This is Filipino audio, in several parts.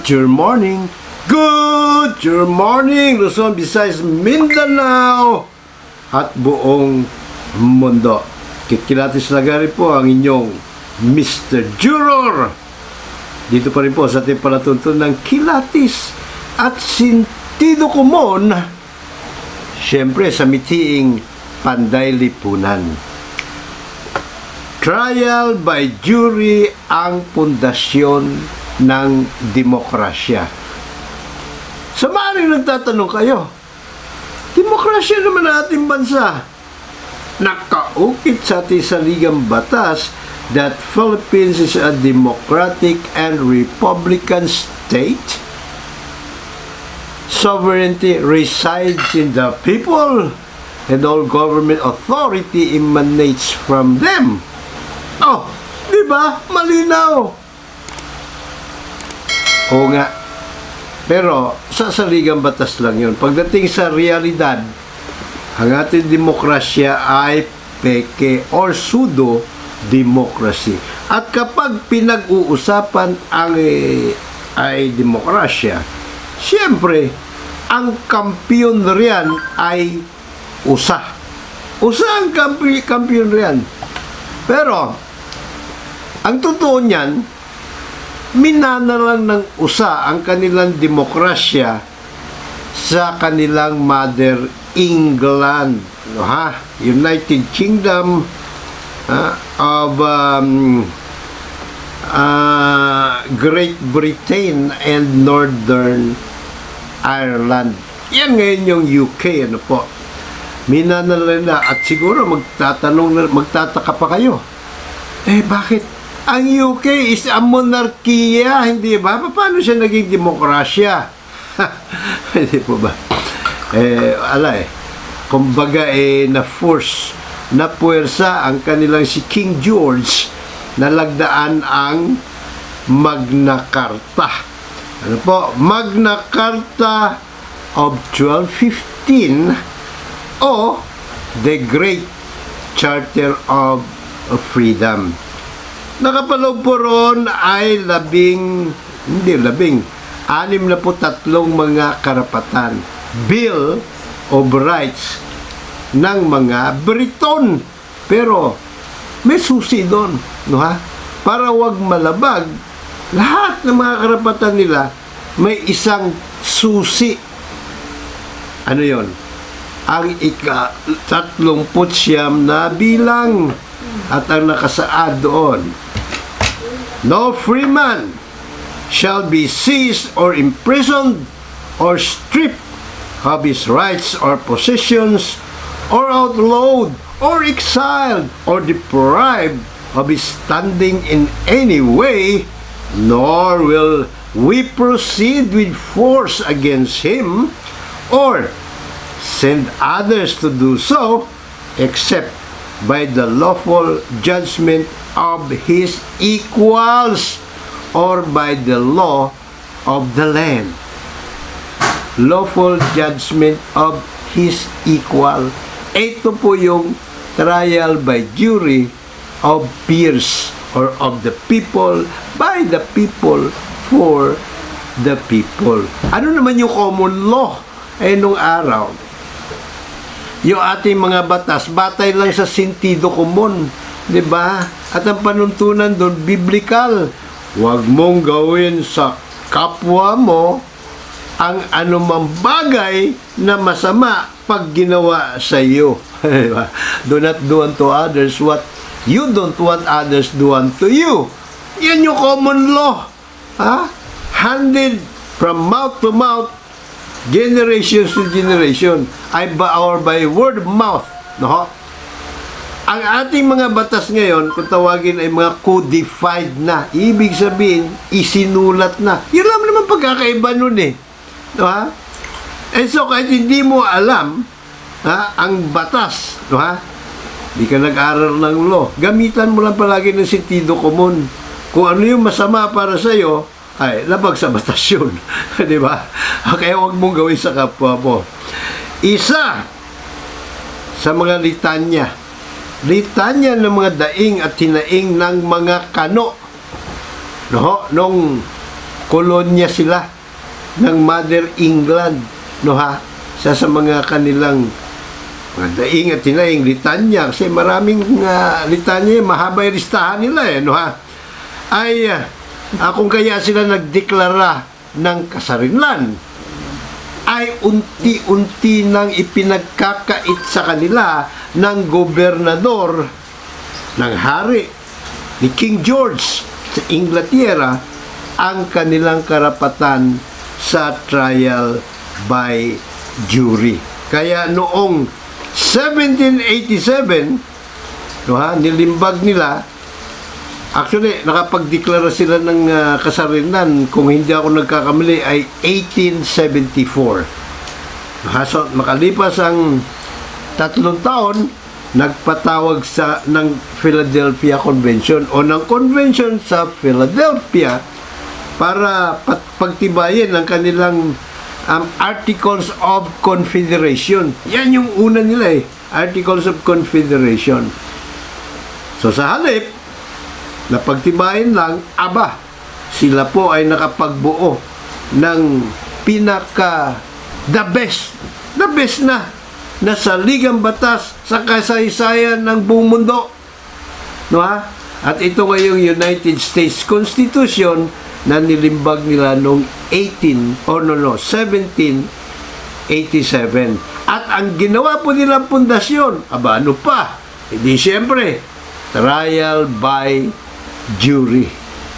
Good morning. Good morning, Luzon, Visayas, Mindanao at buong mundo. Kitkilatis Lagari po ang inyong Mr. Juror. Dito pa rin po sa ating palatuntun ng Kilatis at Sintido Komon. Siyempre sa mitiing Panday Lipunan. Trial by jury ang pundasyon ng demokrasya. Sa maaaring nagtatanong kayo, demokrasya naman ang ating bansa. Nakaukit sa ating saligang batas that Philippines is a democratic and republican state. Sovereignty resides in the people and all government authority emanates from them. Oh, di ba? Malinaw. Oo nga. Pero, sa saligang batas lang yun. Pagdating sa realidad, ang ating demokrasya ay peke or pseudo-democracy. At kapag pinag-uusapan ang ay demokrasya, siyempre, ang kampiyon riyan ay USA. USA ang kampiyon riyan. Pero, ang totoo niyan, minana lang ng USA ang kanilang demokrasya sa kanilang mother England, United Kingdom of Great Britain and Northern Ireland. Yan ngayon yung UK, minana lang na. At siguro magtataka pa kayo, bakit? Ang UK is a monarkiya, hindi ba? Paano siya naging demokrasya? Hindi po ba? Kumbaga na-force, na-puwersa ang kanilang si King George na lagdaan ang Magna Carta. Ano po? Magna Carta of 1215 o The Great Charter of Freedom. Nakapaloob po roon ay 63 mga karapatan, Bill of Rights ng mga Briton. Pero may susi doon, para wag malabag, lahat ng mga karapatan nila may isang susi. Ano yon? Ang ika-39 na bilang at ang nakasaad doon, no free man shall be seized or imprisoned or stripped of his rights or possessions or outlawed or exiled or deprived of his standing in any way, nor will we proceed with force against him or send others to do so except by the lawful judgment of his equals or by the law of the land. Lawful judgment of his equal. Ito po yung trial by jury of peers or of the people, by the people, for the people. Ano naman yung common law? Nung araw, yung ating mga batas, batay lang sa sentido komon, di ba? At ang panuntunan doon, biblical. Huwag mong gawin sa kapwa mo ang anumang bagay na masama pag ginawa sa iyo. Do not do unto others what you don't want others do unto you. Yan yung common law. Handed from mouth to mouth, generations to generation, or by word of mouth. Ang ating mga batas ngayon, kung tawagin ay mga codified na. Ibig sabihin, isinulat na. Yun lang naman pagkakaiba nun And so, kahit hindi mo alam ang batas, di ka nag-aral ng law, gamitan mo lang palagi ng sentido komon. Kung ano yung masama para sa'yo, ay labag sa batas yun. Di ba? Kaya huwag mong gawin sa kapwa mo. Isa sa mga litanya ng mga daing at tinaing ng mga kano nung kolonya sila ng Mother England, no ha? Sa mga kanilang mga daing at tinaing litanya, kasi maraming litanya, mahaba yung listahan nila no ha? Ay, kung kaya sila nagdeklara ng kasarinlan, ay unti-unti nang ipinagkakait sa kanila ng gobernador, ng hari, ni King George sa Inglaterra, ang kanilang karapatan sa trial by jury. Kaya noong 1787, no ha, nilimbag nila. Actually, nakapagdeklara sila ng kasarinlan, kung hindi ako nagkakamali, ay 1874. So, makalipas ang 3 taon, nagpatawag ng Philadelphia Convention o ng Convention sa Philadelphia para pagtibayin ang kanilang Articles of Confederation. Yan yung una nila Articles of Confederation. So sa halip, na pagtibayin lang, sila po ay nakapagbuo ng the best na saligang batas sa kasaysayan ng buong mundo. No ha? At ito ngayong United States Constitution na nilimbag nila noong 1787. At ang ginawa po nilang pundasyon, ano pa? Hindi siyempre, trial by jury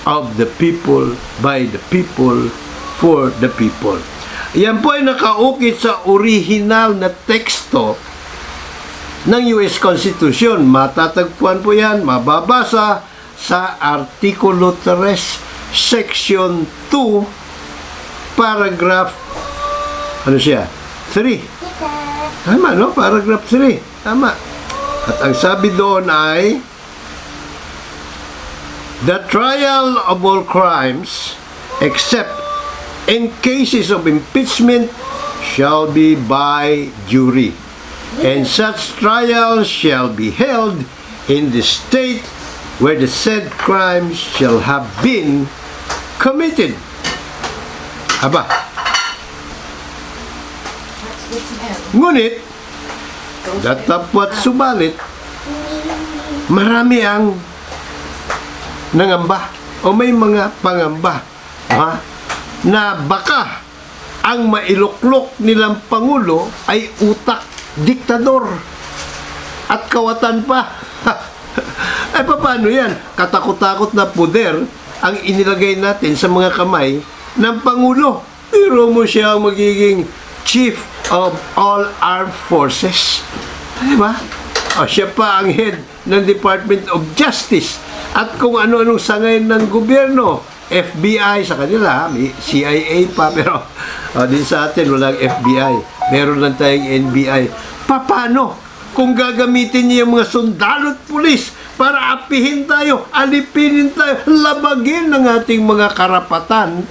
of the people, by the people, for the people. Yan po ay nakaukit sa original na teksto ng US Constitution. Matatagpuan po yan, mababasa sa Artikulo 3, Section 2, Paragraph 3. Tama, no? Paragraph 3. Tama. At ang sabi doon ay, the trial of all crimes, except in cases of impeachment, shall be by jury, and such trial shall be held in the state where the said crimes shall have been committed. Ngunit, datapwat subalit, marami ang nangamba o may mga pangamba na baka ang mailuklok nilang Pangulo ay utak diktador at kawatan pa. Ay paano yan? Katakot-takot na poder ang inilagay natin sa mga kamay ng Pangulo. Pero mo siya ang magiging Chief of all Armed Forces. Diba? Siya pa ang head ng Department of Justice. At kung ano-anong sangay ng gobyerno, FBI sa kanila, may CIA pa, pero din sa atin walang FBI. Meron lang tayong NBI. Paano? Kung gagamitin niya yung mga sundalo at pulis para apihin tayo, alipinin tayo, labagin ng ating mga karapatan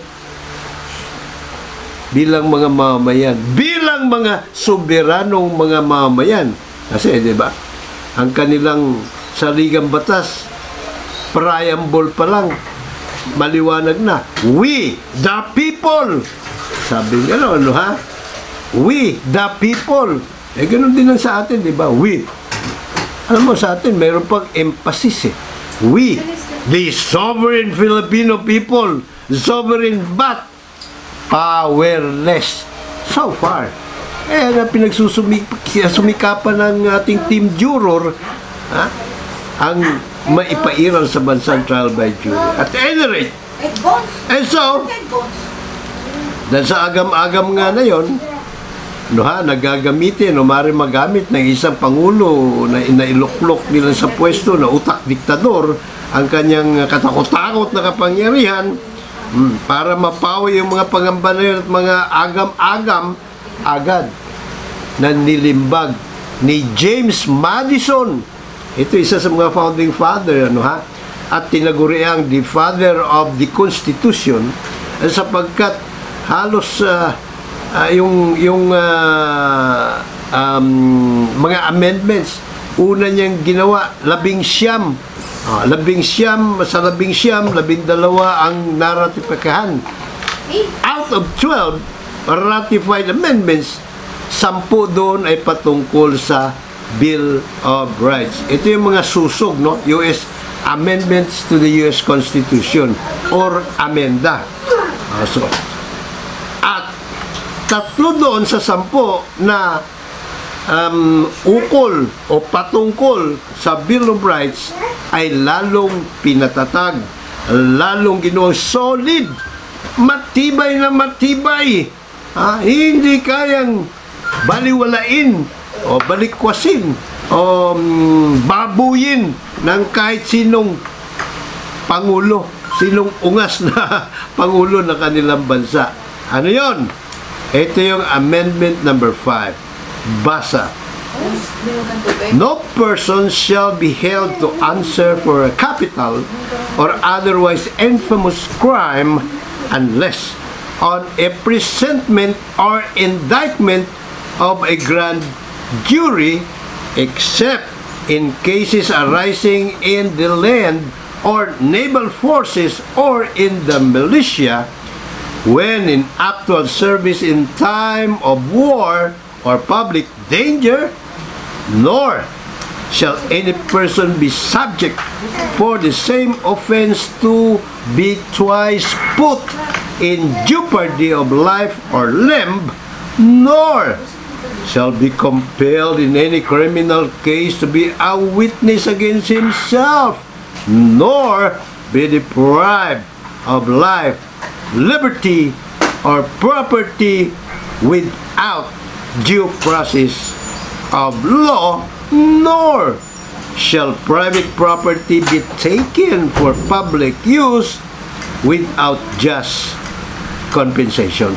bilang mga mamamayan, bilang mga soberanong mga mamamayan. Kasi, di ba, ang kanilang saligang batas, preamble pa lang, maliwanag na, we, the people. Sabi nga, ano ha? We, the people. Ganun din lang sa atin, di ba? We. Alam mo, sa atin, mayroon pang emphasis We, the sovereign Filipino people, sovereign but powerless. So far. Na pinagsusumikapan ng ating team juror, ang maipairal sa bansang trial by jury. At any rate, and so, dahil sa agam-agam nga na yun, nagagamitin o maaari magamit ng isang pangulo na inailuklok nila sa pwesto na utak diktador ang kanyang katakot-takot na kapangyarihan para mapawi yung mga pangamba na yun at mga agam-agam agad na nilimbag ni James Madison. Ito isa sa mga founding father, at tinaguriang the father of the Constitution, sapagkat halos yung mga amendments, una niyang ginawa, 11 sa 11, 12 ang naratipikahan Out of 12 ratified amendments, 10 doon ay patungkol sa Bill of Rights. Ito yung mga susog, no? US amendments to the US Constitution or amenda. At 3 doon sa 10 na ukol o patungkol sa Bill of Rights ay lalong pinatatag, lalong ginawang solid, matibay na matibay. Hindi kayang baliwalain o balikwasin o babuyin ng kahit sinong pangulo, sinong ungas na pangulo ng kanilang bansa. Ano yon? Ito yung amendment number 5. Basa. No person shall be held to answer for a capital or otherwise infamous crime unless on a presentment or indictment of a grand jury, except in cases arising in the land or naval forces or in the militia, when in actual service in time of war or public danger, nor shall any person be subject for the same offense to be twice put in jeopardy of life or limb, nor shall be compelled in any criminal case to be a witness against himself, nor be deprived of life, liberty, or property without due process of law, nor shall private property be taken for public use without just compensation.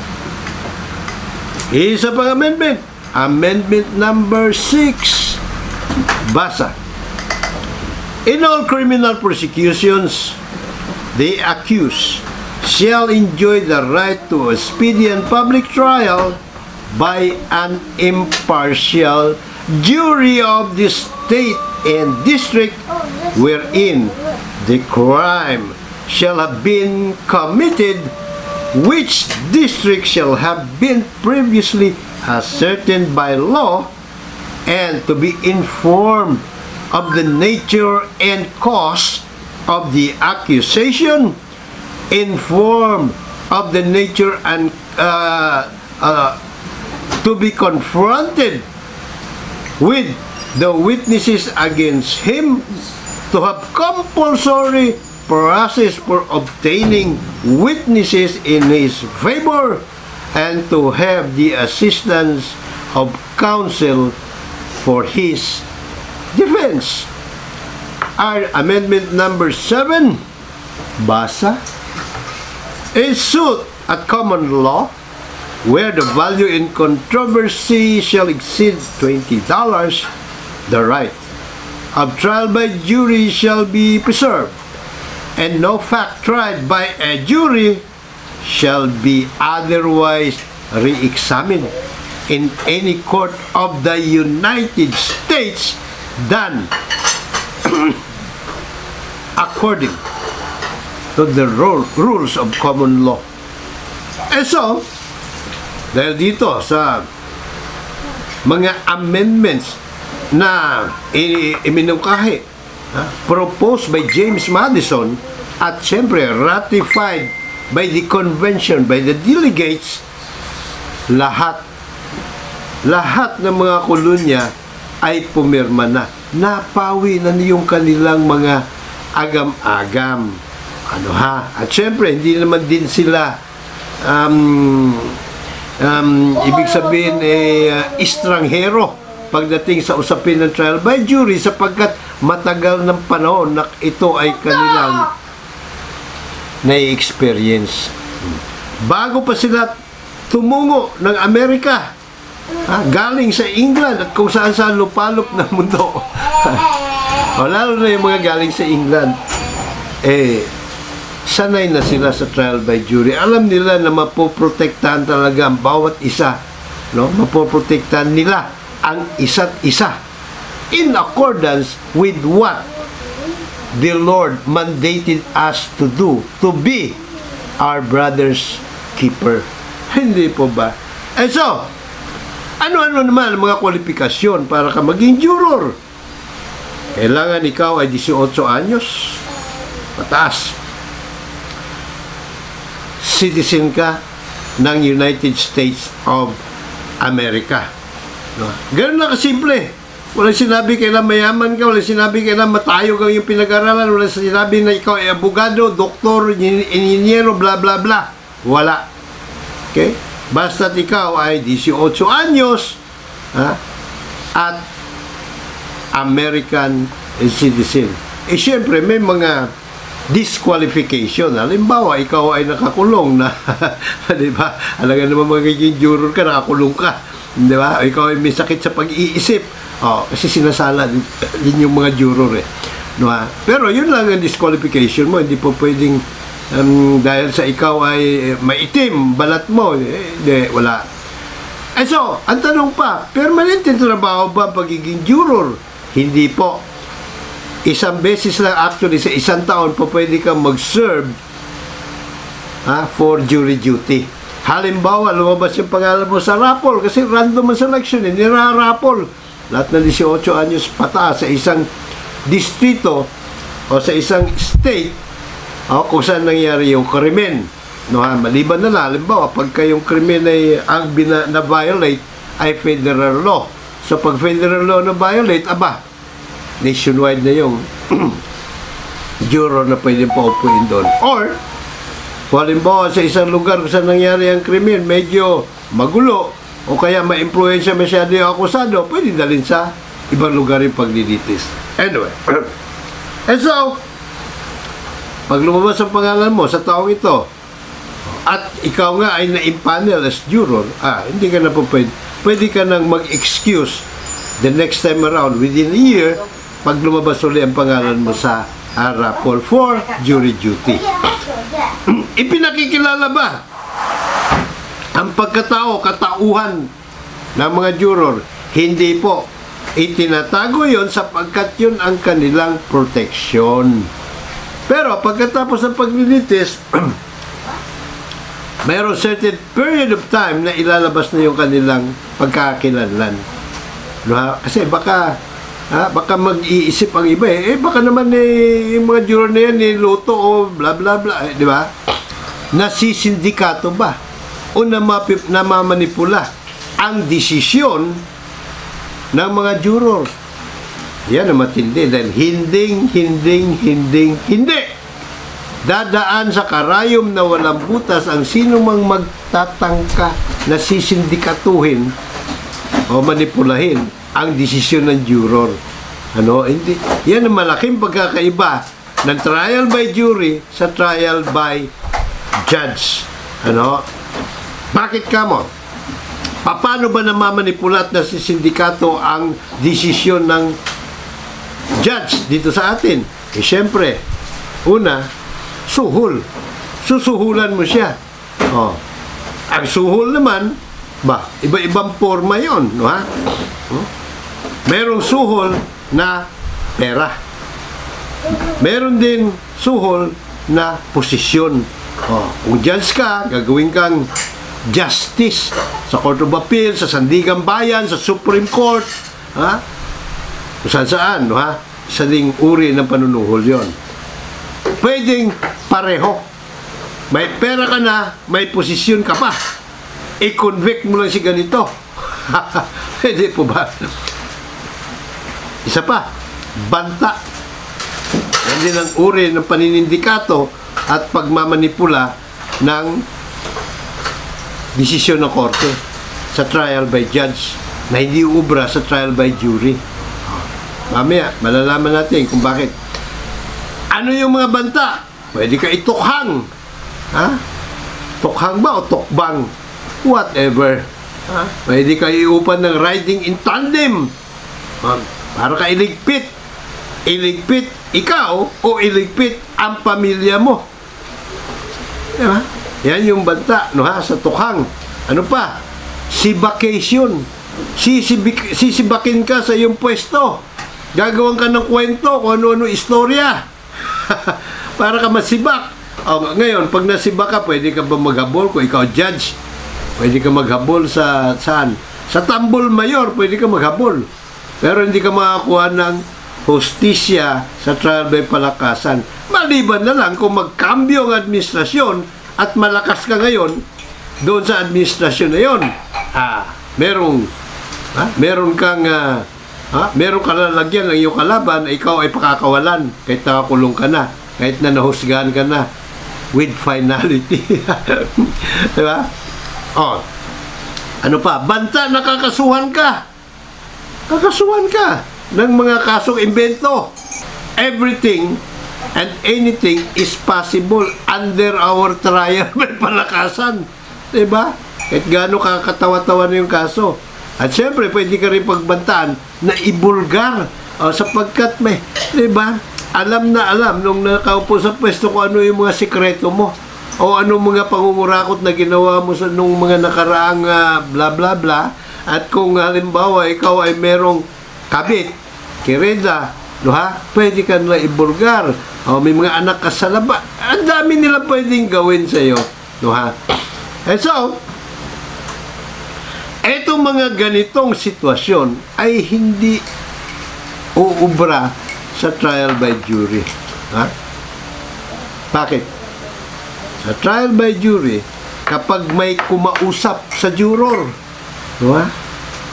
Isa pang amendment. Amendment number 6. Basa. In all criminal prosecutions, the accused shall enjoy the right to a speedy and public trial by an impartial jury of the state and district wherein the crime shall have been committed, which district shall have been previously ascertained by law, and to be informed of the nature and cause of the accusation, informed of the nature and to be confronted with the witnesses against him, to have compulsory process for obtaining witnesses in his favor, and to have the assistance of counsel for his defense. Our amendment number 7, Basa. A suit at common law where the value in controversy shall exceed $20, the right of trial by jury shall be preserved, and no fact tried by a jury shall be otherwise re-examined in any court of the United States than according to the rules of common law. And so, dahil dito sa mga amendments na iminungkahi, proposed by James Madison at siyempre ratified by the convention, by the delegates, lahat ng mga kolonya ay pumirma na. Napawi na yung kanilang mga agam-agam. At siyempre, hindi naman din sila ibig sabihin estranghero pagdating sa usapin ng trial by jury, sapagkat matagal ng panahon na ito ay kanilang na-experience. Bago pa sila tumungo ng Amerika, galing sa England at kung saan-saan lupalop ng mundo. Lalo na yung mga galing sa England, sanay na sila sa trial by jury. Alam nila na mapoprotektahan talaga ang bawat isa, no? Mapoprotektahan nila ang isa't isa in accordance with what the Lord mandated us to do, to be our brother's bookkeeper. Hindi po ba? So, ano-ano naman ang mga kwalifikasyon para ka maging juror? Kailangan ikaw ay 18 anyos, pataas. Citizen ka ng United States of America. Ganun lang kasimple. Walang sinabi kailan mayaman ka, walang sinabi kailan matayo ka yung pinag-aralan, walang sinabi na ikaw ay abogado, doktor, inhinyero, bla bla bla. Wala. Okay? Basta't ikaw ay 18 anyos at American citizen. Siyempre, may mga disqualification. Halimbawa, ikaw ay nakakulong na, di ba? Alam nga naman magiging juror ka, nakakulong ka. Di ba? Ikaw ay may sakit sa pag-iisip. Kasi sinasala din yung mga juror eh. No, pero yun lang ang disqualification mo. Hindi po pwedeng dahil sa ikaw ay maitim, balat mo. Hindi, wala. So, ang tanong pa, permanente trabaho ba pagiging juror? Hindi po. Isang beses lang actually, sa isang taon po pwede kang mag-serve for jury duty. Halimbawa, lumabas yung pangalan mo sa raffle kasi random ang selection, nira-raffle. Lahat ng 18 anyos pataas sa isang distrito o sa isang state kung saan nangyari yung krimen. No, maliban na lang, halimbawa, pagka yung krimen ay ang na-violate ay federal law. So, pag federal law na-violate, nationwide na yung juror na pwedeng paupuin doon. Or, halimbawa, sa isang lugar kung saan nangyari ang krimen, medyo magulo, o kaya ma-influensya masyado yung akusado, pwede dalhin sa ibang lugar yung paglilitis. Anyway, and so, pag lumabas ang pangalan mo sa taong ito, at ikaw nga ay na-impanel as juror, hindi ka na po pwede ka nang mag-excuse the next time around, within a year, pag lumabas ulit ang pangalan mo sa raffle for jury duty. Ipinakikilala ba ang pagkatao, katauhan ng mga juror? Hindi po. Itinatago yon sapagkat yun ang kanilang proteksyon. Pero pagkatapos ng paglilitis, mayroon certain period of time na ilalabas na yung kanilang pagkakakilanlan. Kasi baka mag-iisip ang iba baka naman yung mga juror na yan luto o bla bla bla, di ba? Nasisindikato ba o namamanipula ang desisyon ng mga juror? Yan ang matindi dahil hindi dadaan sa karayom na walang butas ang sino mang magtatangka na sisindikatuhin o manipulahin ang desisyon ng juror. Hindi. Yan ang malaking pagkakaiba ng trial by jury sa trial by judge. Bakit ka mo? Paano ba namamanipulat na si sindikato ang desisyon ng judge dito sa atin? Siyempre, una, suhul. Susuhulan mo siya. Ang suhul naman, iba-ibang forma yon, Merong suhol na pera. Meron din suhol na posisyon. Kung judge ka, gagawin kang justice sa Court of Appeal, sa Sandigan Bayan, sa Supreme Court, kung saan, isa ding uri ng panunuhol yon. Pwedeng pareho. May pera ka na, may posisyon ka pa. I-convict mo lang si ganito. Pwede po ba? Isa pa, banta. Yan din ang uri ng paninindikato at pagmamanipula ng desisyon ng korte sa trial by judge na hindi ubra sa trial by jury. Mamaya, malalaman natin kung bakit. Ano yung mga banta? Pwede ka itukhang. Tukhang ba o tukbang? Whatever. Pwede ka iupan ng riding in tandem. Para ka iligpit. Iligpit ikaw o iligpit ang pamilya mo. Diba? Yan yung banta, sa tukhang. Ano pa? Sibakation. Sisibakin ka sa iyong pwesto. Gagawan ka ng kwento kung ano-ano istorya. Para ka masibak. Ngayon, pag nasiba ka, pwede ka ba maghabol kung ikaw judge? Pwede ka maghabol sa saan? Sa tambol mayor, pwede ka maghabol. Pero hindi ka makakuha ng hustisya sa trial by palakasan. Maliban na lang kung magkambyo ang administrasyon at malakas ka ngayon doon sa administrasyon na yon. Meron kang lalagyan ng iyong kalaban, ikaw ay pakakawalan kahit nakakulong ka na, kahit na nahusgahan ka na with finality. Diba? Ano pa? Banta, nakakasuhan ka. Kakasuhan ka ng mga kasong imbento. Everything and anything is possible under our trial by palakasan. Diba? Kahit gaano kakatawa-tawa na yung kaso. At syempre, pwede ka rin pagbantaan na ibulgar sapagkat may, diba? Alam na alam nung nakaupo sa pwesto kung ano yung mga sikreto mo o anong mga pangungurakot na ginawa mo sa nung mga nakaraang bla bla bla. At kung halimbawa ikaw ay merong kabit, kireda, pwede ka na ibulgar. May mga anak ka sa laba. Ang dami nila pwedeng gawin sa iyo. And so, etong mga ganitong sitwasyon ay hindi uubra sa trial by jury. Bakit? Sa trial by jury, kapag may kumausap sa juror,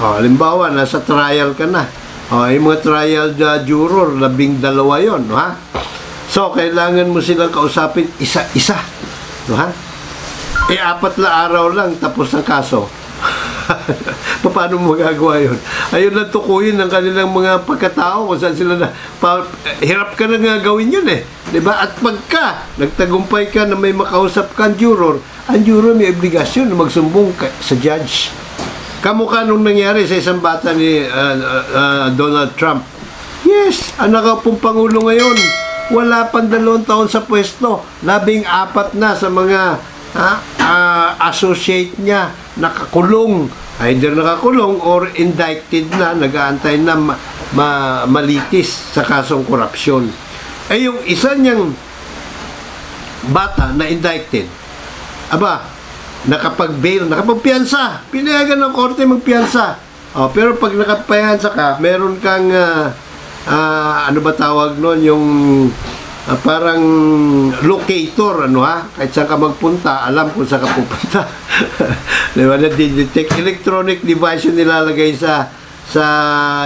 halimbawa, nasa trial ka na. Yung mga trial juror, 12 yon, So, kailangan mo silang kausapin isa-isa. 4 na araw lang, tapos ang kaso. Paano mo magagawa yun? Ayun lang tukuyin ng kanilang mga pagkatao kung saan sila na hirap ka na nga gawin yun diba? At pagka nagtagumpay ka na may makausap kang juror, ang juror may obligasyon na magsumbong sa judge. Kamukha nung nangyari sa isang bata ni Donald Trump. Yes, ang nakapong Pangulo ngayon, wala pang 2 taon sa pwesto, 14 na sa mga associate niya nakakulong, either nakakulong or indicted na, nag-aantay na malitis sa kasong korupsyon. Yung isa niyang bata na indicted, nakapag-bail, nakapagpiyansa, pinayagan ng korte magpiyansa. Pero pag nakapiyansa ka, meron kang ano ba tawag nun, yung parang locator, kahit saan ka magpunta, alam kung saan ka pupunta. Diba? Na-detect electronic device yung nilalagay sa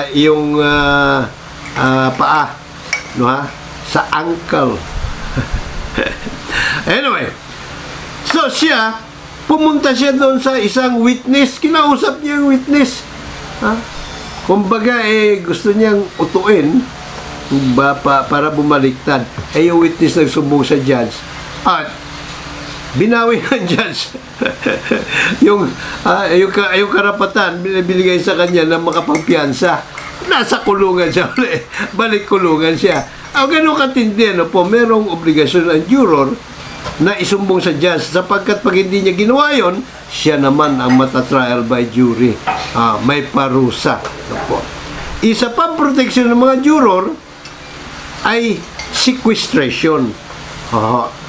iyong paa, sa ankle. Anyway, so pumunta siya doon sa isang witness, kinausap niya yung witness. Kumbaga, gusto niyang utuin para bumaliktad. Yung witness nagsumbong sa judge. At binawi ng judge yung karapatan binibigay sa kanya na makapagpiyansa. Nasa kulungan siya ulit. Balik kulungan siya. Ganun katindi, merong obligasyon ang juror na isumbong sa judge sapagkat pag hindi niya ginawa yun, siya naman ang matatrial by jury. May parusa. Isa pang protection ng mga juror ay sequestration.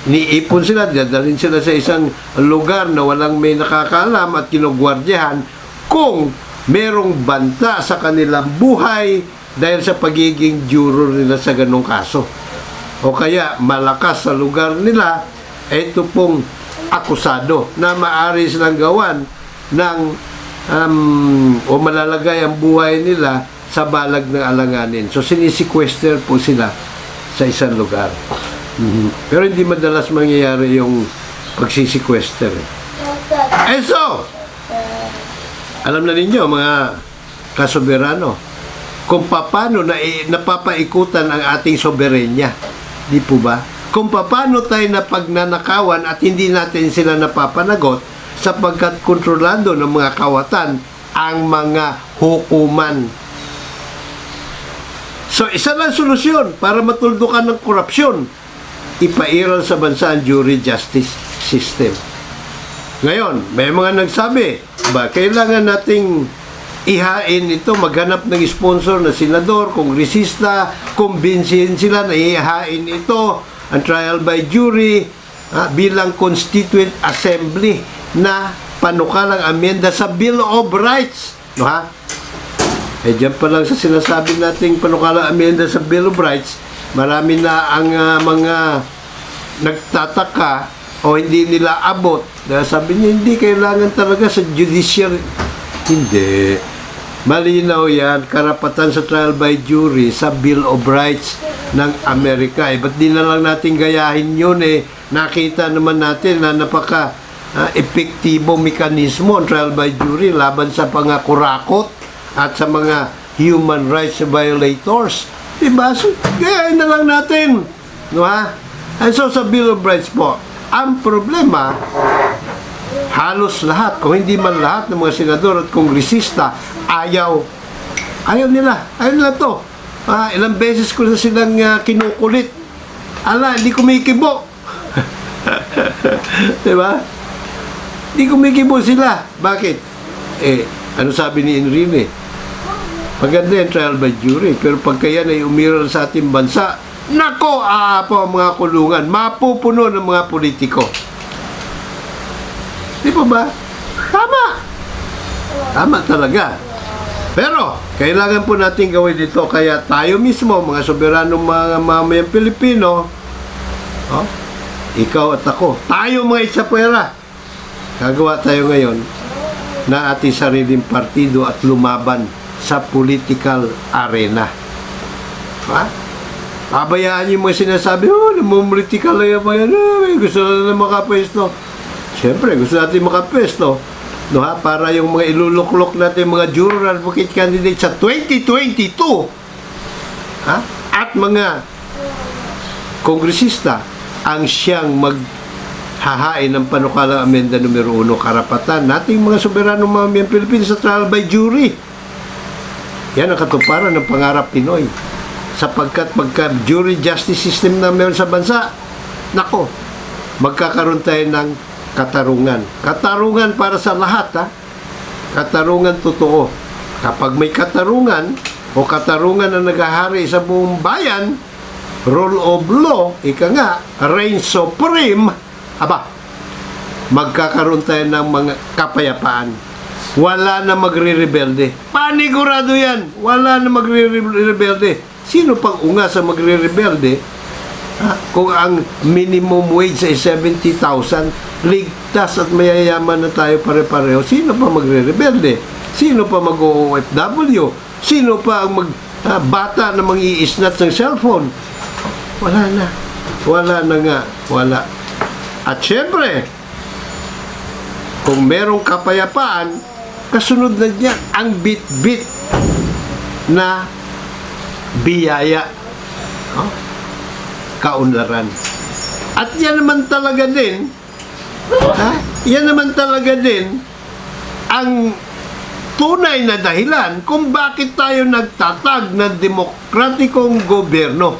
Niipon sila, dadalhin sila sa isang lugar na walang may nakakaalam at kinugwardyahan kung merong banta sa kanilang buhay dahil sa pagiging juror nila sa ganong kaso. O kaya malakas sa lugar nila, ito pong akusado na maaari silang gawan ng o malalagay ang buhay nila sa balag ng alanganin. So, sinisikwester po sila sa isang lugar. Pero hindi madalas mangyayari yung pagsisikwester. So, alam na ninyo, mga kasoberano, kung paano napapaikutan ang ating soberenya. Di po ba? Kung paano tayo napagnanakawan at hindi natin sila napapanagot sapagkat kontrolando ng mga kawatan ang mga hukuman. So, isa lang solusyon para matuldukan ng korupsyon. Ipairal sa bansa ang jury justice system. Ngayon, may mga nagsabi, kailangan nating ihain ito, maghanap ng sponsor na senador, kongresista, kumbinsihin sila na ihain ito, ang trial by jury, bilang Constituent Assembly na panukalang amyenda sa Bill of Rights. No, ha? Diyan pa lang sa sinasabi nating panukalang amyenda sa Bill of Rights, marami na ang mga nagtataka o hindi nila abot. Dahil sabi niya, hindi kailangan talaga sa judicial. Hindi. Malinaw yan, karapatan sa trial by jury sa Bill of Rights ng Amerika. Ba't di na lang natin gayahin yun Nakita naman natin na napaka epektibong mekanismo ang trial by jury laban sa pangakurakot at sa mga human rights violators. Diba? So, gayahin na lang natin. No, ha? And so sa Bill of Rights po, ang problema, halos lahat, kung hindi man lahat ng mga senador at kongresista, ayaw nila to. Ilang beses ko na silang kinukulit. Hindi kumikibo. Diba? Hindi kumikibo sila. Bakit? Ano sabi ni Enrile? Maganda yung trial by jury, pero pagka yan ay umiral sa ating bansa, nako, po ang mga kulungan, mapupuno ng mga politiko. Di pa ba? Tama. Tama talaga. Pero, kailangan po natin gawin dito, kaya tayo mismo, mga soberanong mga mamayang Pilipino, ikaw at ako, tayo mga Itzapuera, gagawa tayo ngayon na ating sariling partido at lumaban sa political arena. Pabayaan yung mga sinasabi, namumolitika lang yan, gusto na makapwesto. Siyempre, gusto natin makapwesto. No, ha? Para yung mga iluluklok natin, mga juror advocate candidate sa 2022, at mga kongresista ang siyang maghahain ng panukalang amenda numero 1, karapatan nating mga soberanong mamayang Pilipino sa trial by jury. Yan ang katuparan ng pangarap Pinoy. Sapagkat magka-jury justice system na meron sa bansa, nako, magkakaroon tayo ng katarungan. Katarungan para sa lahat, katarungan totoo. Kapag may katarungan o katarungan na naghahari sa buong bayan, rule of law, ika nga, reign supreme, magkakaroon tayo ng mga kapayapaan. Wala na magre-rebelde. Panigurado yan. Wala na magre-rebelde. Sino pang unga sa magre-rebelde? Kung ang minimum wage ay 70,000, ligtas at mayayaman na tayo pare-pareho, sino pa magre-rebelde? Sino pa mag-OFW? Sino pa ang bata na mang-i-snatch ng cellphone? Wala na. Wala na nga. Wala. At syempre, kung merong kapayapaan, kasunod na niya ang bit-bit na biyaya. Kaunlaran. At yan naman talaga din, ang tunay na dahilan kung bakit tayo nagtatag ng demokratikong gobyerno.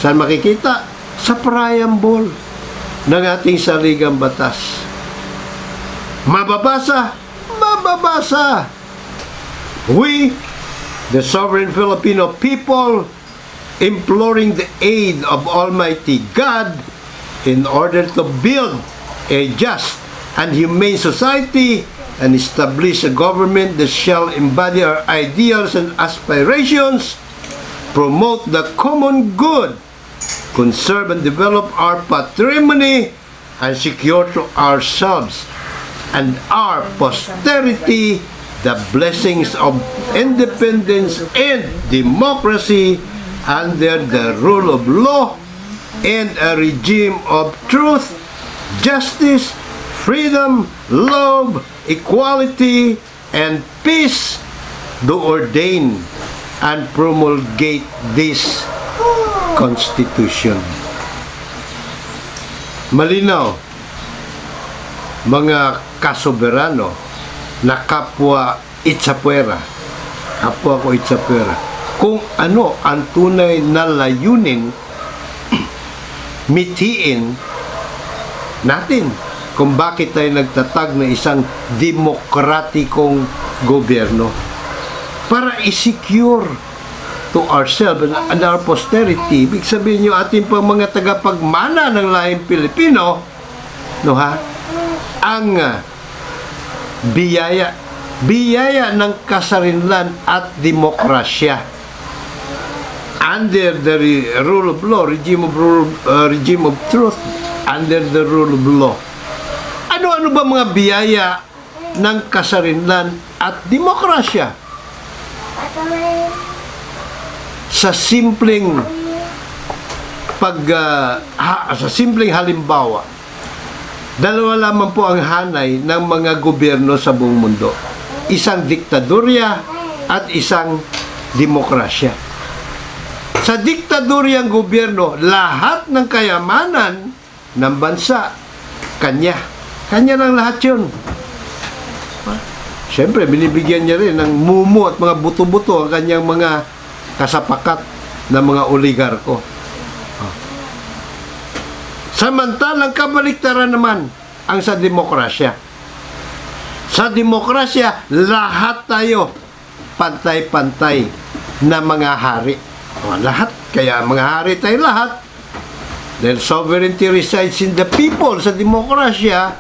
Saan makikita? Sa preamble ng ating saligang batas. Mababasa. We, the sovereign Filipino people, imploring the aid of Almighty God in order to build a just and humane society and establish a government that shall embody our ideals and aspirations, promote the common good, conserve and develop our patrimony, and secure to ourselves and our posterity the blessings of independence and democracy under the rule of law and a regime of truth, justice, freedom, love, equality, and peace, do ordain and promulgate this Constitution. Malinaw, mga kasoberano na kapwa Itzapuera, kapwa ko Itzapuera, kung ano ang tunay na layunin mithiin natin kung bakit tayo nagtatag ng isang demokratikong gobyerno para i-secure to ourselves and our posterity. Ibig sabihin yung ating pang mga tagapagmana ng lahing Pilipino, no ha? Ang biyaya ng kasarinlan at demokrasya under the rule of law, regime of truth, under the rule of law. Ano-ano ba mga biyaya ng kasarinlan at demokrasya? Sa simpleng halimbawa, dalawa lamang po ang hanay ng mga gobyerno sa buong mundo. Isang diktadorya at isang demokrasya. Sa diktadoryang gobyerno, lahat ng kayamanan ng bansa, kanya. Kanya lang lahat yun. Siyempre, binibigyan niya rin ng mumo at mga buto-buto ang kanyang mga kasapakat na mga oligarko. Samantalang kabaliktaran naman ang sa demokrasya. Sa demokrasya, lahat tayo pantay-pantay na mga hari. Lahat. Kaya mga hari tayo lahat. Dahil sovereignty resides in the people sa demokrasya,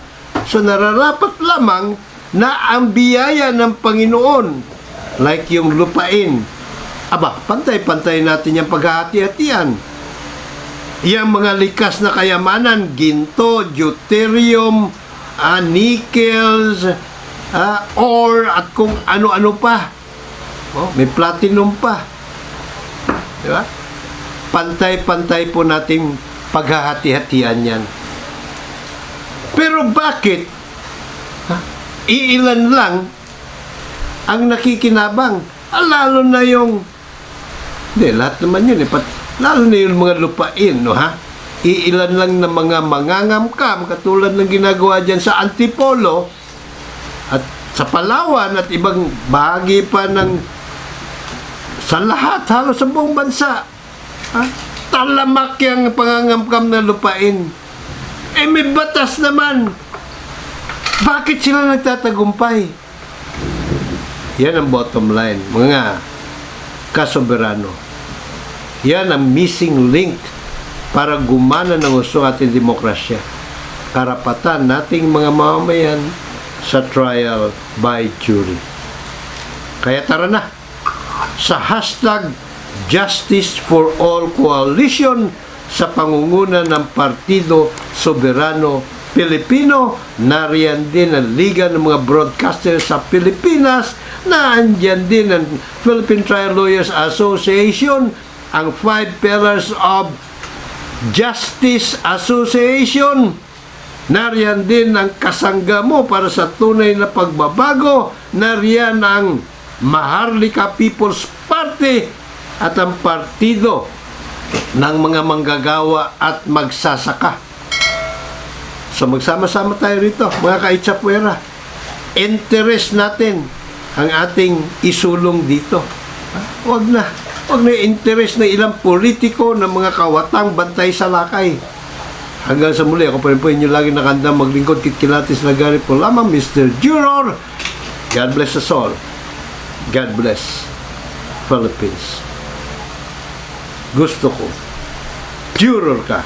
so nararapat lamang na ang biyaya ng Panginoon, like yung lupain, pantay-pantay natin yung paghahati-hatian. Yung mga likas na kayamanan, ginto, deuterium, nickels, ore, at kung ano-ano pa. May platinum pa. Di ba? Pantay-pantay po nating paghahati-hatian yan. Pero bakit iilan lang ang nakikinabang? Lalo na yung lahat naman yun lalo na yung mga lupain, no ha? Iilan lang na mga mangangamkam katulad ng ginagawa dyan sa Antipolo at sa Palawan at ibang bahagi pa sa lahat, halos sa buong bansa. Talamak yung pangangamkam na lupain. May batas naman. Bakit sila nagtatagumpay? Yan ang bottom line, mga kasoberano. Yan ang missing link para gumana ng gusto ating demokrasya. Karapatan nating mga mamamayan sa trial by jury. Kaya tara na sa hashtag Justice for All Coalition sa pangunguna ng Partido Soberano Pilipino. Nariyan din ang Liga ng mga Broadcasters sa Pilipinas, na andyan din ang Philippine Trial Lawyers Association, ang 5 Pillars of Justice Association. Nariyan din ang Kasanggamo para sa tunay na pagbabago. Nariyan ang Maharlika People's Party at ang Partido ng mga manggagawa at magsasaka. So magsama-sama tayo rito, mga kaitsapwera. Interest natin ang ating isulong dito. Huwag na interest na ilang politiko ng mga kawatang bantay sa lakay. Hanggang sa muli, ako pa rin po inyo lagi nakandang maglingkod, kitkilatis na gari po lamang, Mr. Juror. God bless us all. God bless Philippines. Gusto ko, juror ka.